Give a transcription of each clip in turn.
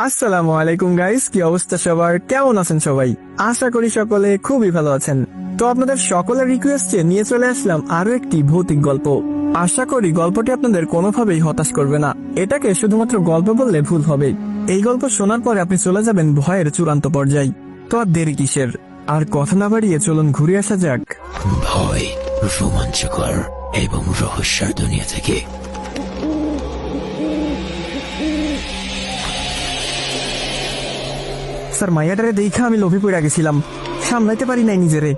আসসালামু আলাইকুম গাইস, কি অবস্থা সবার? কেমন আছেন সবাই? আশা করি সকলে খুবই ভালো আছেন। তো আপনাদের সকলের রিকোয়েস্টে নিয়ে চলে আসলাম আরো একটি ভৌতিক গল্প। আশা করি গল্পটি আপনাদের কোনোভাবেই হতাশ করবে না। এটাকে শুধুমাত্র গল্প বললে ভুল হবে। এই গল্প শোনার পরে আপনি চলে যাবেন ভয়ের চূড়ান্ত পর্যায়ে। তো আর দেরি কিসের? আর কথা না বাড়িয়ে চলুন ঘুরে আসা যাক ভয়, রোমাঞ্চকর এবং রহস্যের দুনিয়া থেকে। স্যার, মাইয়াটারে দেখা আমি লোভে পড়ে গেছিলাম, সামলাইতে পারি নাই নিজেরে।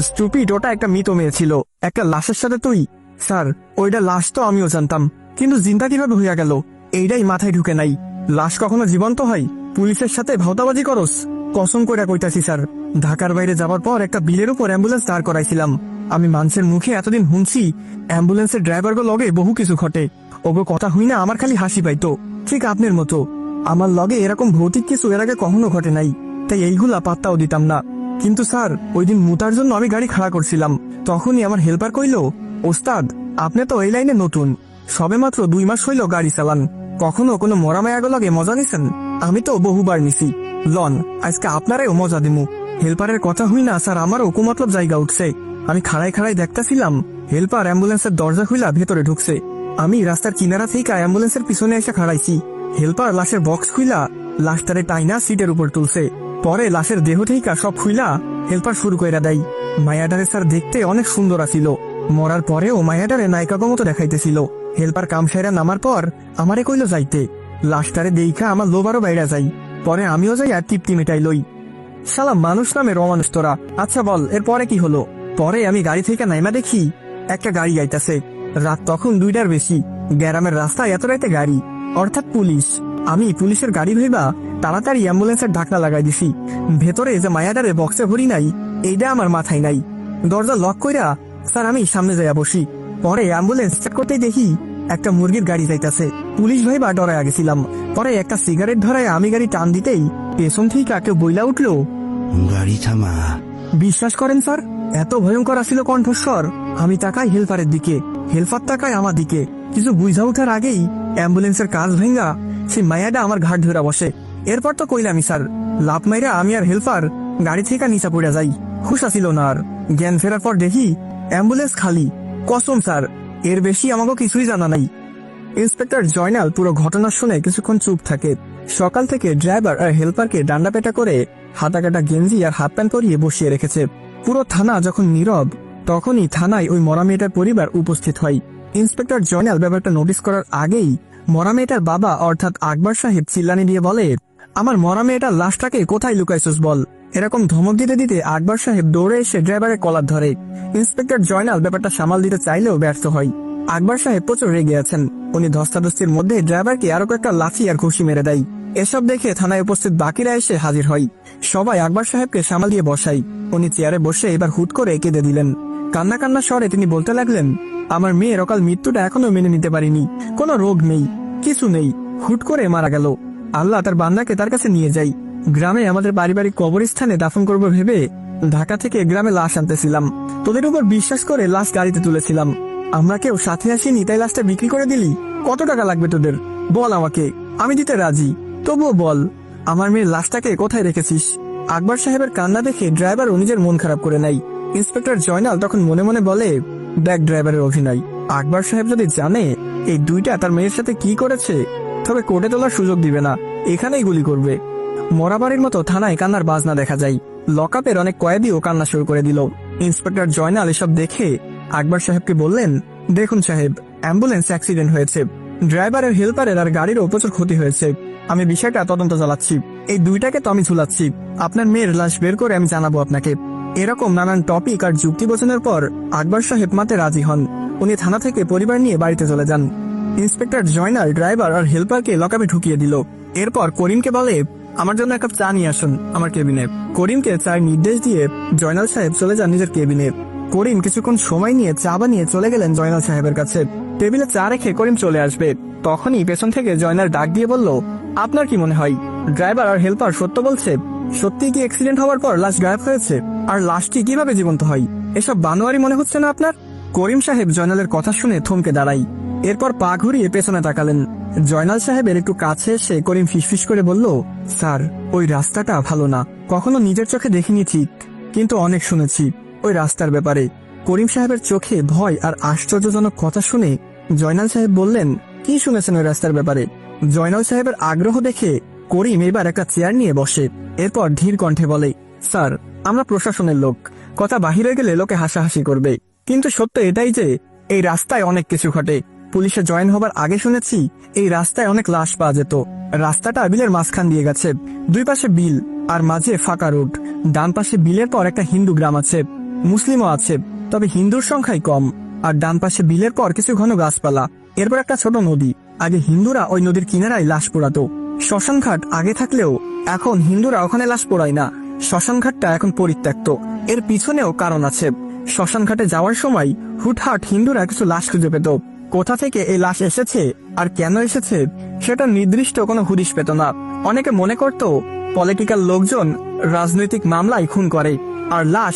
স্টুপিড, ওটা একটা মৃত মেয়ে ছিল, একটা লাশের সাথে তুই। স্যার, ওইটা লাশ তো আমিও জানতাম, কিন্তু জিন্দা কিভাবে হইয়া গেল এইটাই মাথায় ঢুকে নাই। লাশ কখনো জীবন্ত হয়? পুলিশের সাথে ভাওতাবাজি করস? কসম করে কইতাছি স্যার, ঢাকার বাইরে যাবার পর একটা বিলের উপর অ্যাম্বুলেন্স দাঁড় করাইছিলাম। আমি মানুষের মুখে এতদিন শুনছি অ্যাম্বুলেন্সের ড্রাইভারগো লগে বহু কিছু ঘটে, ওগো কথা হই না আমার খালি হাসি পাইতো, ঠিক আপনার মতো। আমার লগে এরকম ভৌতিক কিছু এর আগে কখনো ঘটে নাই, তাই এইগুলা পাত্তাও দিতাম না। কিন্তু স্যার, ওই দিন মুতার জন্য আমি গাড়ি খাড়া করছিলাম, তখনই আমার হেল্পার কইল, ওস্তাদ আপনি তো এই লাইনে নতুন, সবে মাত্র 2 মাস হইল গাড়ি চালান, কখনো কোনো মরা মায়াগো লগে মজা নিছেন? আমি তো বহুবার নিছি, লন আজকে আপনারাও মজা দিমু। হেল্পারের কথা হই না স্যার, আমারও কুমতলব জায়গা উঠছে। আমি খাড়াই খাড়াই দেখতেছিলাম হেল্পার অ্যাম্বুলেন্সের দরজা খুইলা ভেতরে ঢুকছে। আমি রাস্তার কিনারা থেকে অ্যাম্বুলেন্সের পিছনে এসে খাড়াইছি। হেল্পার লাশের বক্স খুইলা লাশটারে টাইনা সিটের উপর তুলছে। পরে লাশের দেহ থেকে সব খুইলা হেল্পার শুরু কইরা দেয়। মায়াডারে স্যার দেখতে অনেক সুন্দর আছিল, মরার পরেও মায়াডারে নায়িকাগো মতো দেখাইতেছিল। হেল্পার কাম সাইরা নামার পর আমারে কইল যাইতে, লাশটারে দেইখা আমার লোবারও বাইরা যাই। পরে আমিও যাই আর তৃপ্তি মেটাই লই। শালা মানুষ নামে রমানুষ তোরা। আচ্ছা বল, এরপরে কি হলো? পরে আমি গাড়ি থেকে নাইমা দেখি একটা গাড়ি আইতাছে। রাত তখন 2টার বেশি, গ্রামের রাস্তায় এত রাতে গাড়ি, অর্থাৎ পুলিশ। আমি পুলিশের গাড়ি ভেবা তাড়াতাড়ি অ্যাম্বুলেন্সের ঢাকনা লাগাই দিছি। ভেতরে যে মায়াডারে বক্সে ভরি নাই এইটা আমার মাথায় নাই। দরজা লক কইরা স্যার আমি সামনে যাইয়া বসি। পরে অ্যাম্বুলেন্স চেক করতেই দেখি একটা মুরগির গাড়ি যাইতাছে। পুলিশ ভাইবা ডরাইয়া গেছিলাম। পরে একটা সিগারেট ধরায় আমি গাড়ি টান দিতেই পেছন থেকে কেউ বইলা উঠলো, গাড়ি থামা। বিশ্বাস করেন স্যার, এত ভয়ঙ্কর আসিল কণ্ঠস্বর। আমি তাকাই হেল্পারের দিকে, হেল্পার তাকায় আমার দিকে। কিছু বুঝা উঠার আগেই অ্যাম্বুলেন্সের কাজ ভেঙ্গা সে মায়াটা আমার ঘাট ধরা বসে। এরপর তো কইলামি স্যার, লাভ মাইরা আমি আর হেল্পার গাড়ি থেকে নিচা পড়ে যাই। হুশ আসিল না আর। জ্ঞান ফেরার পর দেখি অ্যাম্বুলেন্স খালি। কসম স্যার, এর বেশি আমাকে কিছুই জানা নাই। ইন্সপেক্টর জয়নাল পুরো ঘটনা শুনে কিছুক্ষণ চুপ থাকে। সকাল থেকে ড্রাইভার আর হেল্পারকে ডান্ডা পেটা করে হাতা কাটা গেঞ্জি আর হাত প্যান্ট পরিয়ে বসিয়ে রেখেছে। পুরো থানা যখন নীরব, তখনই থানায় ওই মরা মেয়েটার পরিবার উপস্থিত হয়। ইন্সপেক্টর জয়নাল ব্যাপারটা নোটিস করার আগেই মরা মেয়েটার বাবা অর্থাৎ আকবর সাহেব চিল্লানি দিয়ে বলে, আমার মরা মেয়েটার লাশটাকে কোথায় লুকাইছস বল। এরকম ধমক দিতে দিতে আকবর সাহেব দৌড়ে এসে ড্রাইভারের কলার ধরে। ইন্সপেক্টর জয়নাল ব্যাপারটা সামাল দিতে চাইলেও ব্যর্থ হয়। আকবর সাহেব প্রচুর রেগে আছেন। উনি ধস্তাধস্তির মধ্যে ড্রাইভারকে আরো কয়েকটা লাঠি আর ঘুষি মেরে দেয়। এসব দেখে থানায় উপস্থিত বাকিরা এসে হাজির হয়। সবাই আকবর সাহেবকে সামাল দিয়ে বসাই। উনি চেয়ারে বসে এবার হুট করে কেঁদে দিলেন। কান্না কান্না স্বরে তিনি বলতে লাগলেন, আমার মেয়ের অকাল মৃত্যুটা এখনো মেনে নিতে পারিনি। কোনো রোগ নেই, কিছু নেই, হুট করে মারা গেল। আল্লাহ তার বান্দাকে তার কাছে নিয়ে যাই। গ্রামে আমাদের পারিবারিক কবরস্থানে দাফন করব ভেবে ঢাকা থেকে গ্রামে লাশ আনতেছিলাম। তোদের উপর বিশ্বাস করে লাশ গাড়িতে তুলেছিলাম। আমরা কেউ সাথে আসিনি, তাই লাশটা বিক্রি করে দিলি। কত টাকা লাগবে তোদের বল আমাকে, আমি দিতে রাজি। তবুও বল, আমার মেয়ের লাশটাকে কোথায় রেখেছিস? আকবর সাহেবের কান্না দেখে ড্রাইভারও নিজের মন খারাপ করে নাই। ইন্সপেক্টর জয়নাল তখন মনে মনে বলে, দেখ ড্রাইভারের অভিনয়, আকবর সাহেব যদি জানে এই দুইটা তার মেয়ের সাথে কি করেছে, তবে কোর্টে তোলার সুযোগ দিবে না, এখানেই গুলি করবে। মরাবাড়ির মতো থানায় কান্নার বাজনা দেখা যায়। লকআপের অনেক কয়েদিও কান্না শুরু করে দিল। ইন্সপেক্টর জয়নাল এসব দেখে আকবর সাহেবকে বললেন, দেখুন সাহেব, অ্যাম্বুলেন্স অ্যাক্সিডেন্ট হয়েছে, ড্রাইভারের হেল্পারের আর গাড়িরও প্রচুর ক্ষতি হয়েছে। আমি বিষয়টা তদন্ত চালাচ্ছি। এই দুইটাকে তো আমি ঝুলাচ্ছি, আপনার মেয়ের লাশ বের করে আমি জানাবো আপনাকে। এরকম নানান টপিক আর যুক্তি বোঝানোর পর আকবর সাহেব মাতে রাজি হন। উনি থানা থেকে পরিবার নিয়ে বাড়িতে চলে যান। ইন্সপেক্টর জয়নাল ড্রাইভার আর হেল্পারকে লকআপে ঢুকিয়ে দিল। এরপর করিমকে বলে, আমার জন্য এক কাপ চা নিয়ে আসুন আমার কেবিনে। করিমকে চায়ের নির্দেশ দিয়ে জয়নাল সাহেব চলে যান নিজের কেবিনে। করিম কিছুক্ষণ সময় নিয়ে চা বানিয়ে চলে গেলেন জয়নাল সাহেবের কাছে। টেবিলে চা রেখে করিম চলে আসবে, তখনই পেছন থেকে জয়নাল ডাক দিয়ে বলল, আপনার কি মনে হয় ড্রাইভার আর হেল্পার সত্য বলছে? সত্যি কি অ্যাক্সিডেন্ট হওয়ার পর লাশ গায়েব হয়েছে? আর লাশটি কিভাবে জীবন্ত হয়? এসব বানোয়ারি মনে হচ্ছে না আপনার? করিম সাহেব জয়নালের কথা শুনে থমকে দাঁড়াই। এরপর পা ঘুরিয়ে পেছনে তাকালেন। জয়নাল সাহেবের একটু কাছে এসে করিম ফিসফিস করে বলল, স্যার, ওই রাস্তাটা ভালো না। কখনো নিজের চোখে দেখিনি ঠিক, কিন্তু অনেক শুনেছি ওই রাস্তার ব্যাপারে। করিম সাহেবের চোখে ভয় আর আশ্চর্যজনক কথা শুনে জয়নাল সাহেব বললেন, কি শুনেছেন ওই রাস্তার ব্যাপারে? জয়নাল সাহেবের আগ্রহ দেখে করিম এবার একটা চেয়ার নিয়ে বসে। এরপর ধীর কণ্ঠে বলে, স্যার, আমরা প্রশাসনের লোক, কথা বাহিরে গেলে লোকে হাসাহাসি করবে, কিন্তু সত্য এটাই যে এই রাস্তায় অনেক কিছু ঘটে। পুলিশে জয়েন হবার আগে শুনেছি এই রাস্তায় অনেক লাশ পাওয়া যেত। রাস্তাটা বিলের মাঝখান দিয়ে গেছে, দুই পাশে বিল আর মাঝে ফাঁকা রোড। ডান পাশে বিলের পর একটা হিন্দু গ্রাম আছে, মুসলিমও আছে, তবে হিন্দুর সংখ্যাই কম। আর ডান পাশে বিলের পর কিছু ঘন গাছপালা, এরপর একটা ছোট নদী। আগে হিন্দুরা ওই নদীর কিনারায় লাশ পোড়াতো। শ্মশানঘাট আগে থাকলেও এখন হিন্দুরা ওখানে লাশ পোড়ায় না। শ্মশানঘাটটা এখন পরিত্যক্ত। এর পিছনেও কারণ আছে। শ্মশানঘাটে যাওয়ার সময় হুটহাট হিন্দুরা কিছু লাশ খুঁজে পেত। কোথা থেকে এই লাশ এসেছে আর কেন এসেছে সেটা নির্দিষ্ট কোনো হুদিশ পেত না। অনেকে মনে করত পলিটিক্যাল লোকজন রাজনৈতিক মামলায় খুন করে আর লাশ